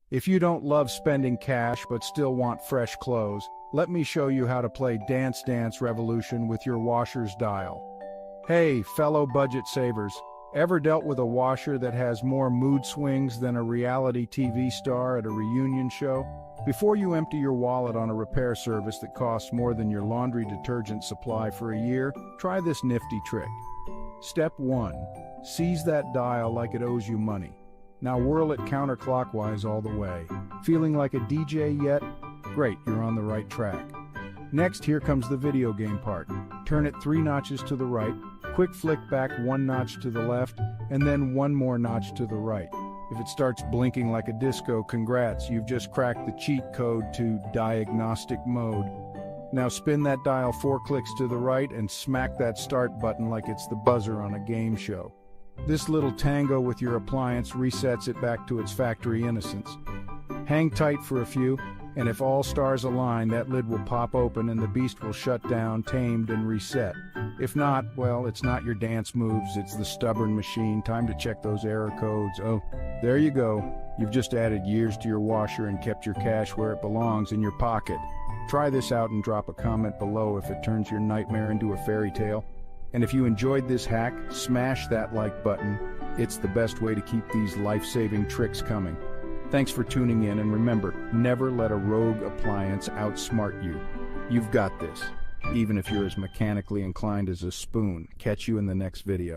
If you don't love spending cash but still want fresh clothes, let me show you how to play Dance Dance Revolution with your washer's dial. Hey, fellow budget savers, ever dealt with a washer that has more mood swings than a reality TV star at a reunion show? Before you empty your wallet on a repair service that costs more than your laundry detergent supply for a year, try this nifty trick. Step 1. Seize that dial like it owes you money. Now whirl it counterclockwise all the way. Feeling like a DJ yet? Great, you're on the right track. Next, here comes the video game part. Turn it 3 notches to the right, quick flick back 1 notch to the left, and then 1 more notch to the right. If it starts blinking like a disco, congrats, you've just cracked the cheat code to diagnostic mode. Now spin that dial 4 clicks to the right and smack that start button like it's the buzzer on a game show. This little tango with your appliance resets it back to its factory innocence. Hang tight for a few, and if all stars align, that lid will pop open and the beast will shut down, tamed and reset. If not, well, it's not your dance moves, it's the stubborn machine. Time to check those error codes. Oh, there you go. You've just added years to your washer and kept your cash where it belongs, in your pocket. Try this out and drop a comment below if it turns your nightmare into a fairy tale. And if you enjoyed this hack, smash that like button. It's the best way to keep these life-saving tricks coming. Thanks for tuning in, and remember, never let a rogue appliance outsmart you. You've got this, even if you're as mechanically inclined as a spoon. Catch you in the next video.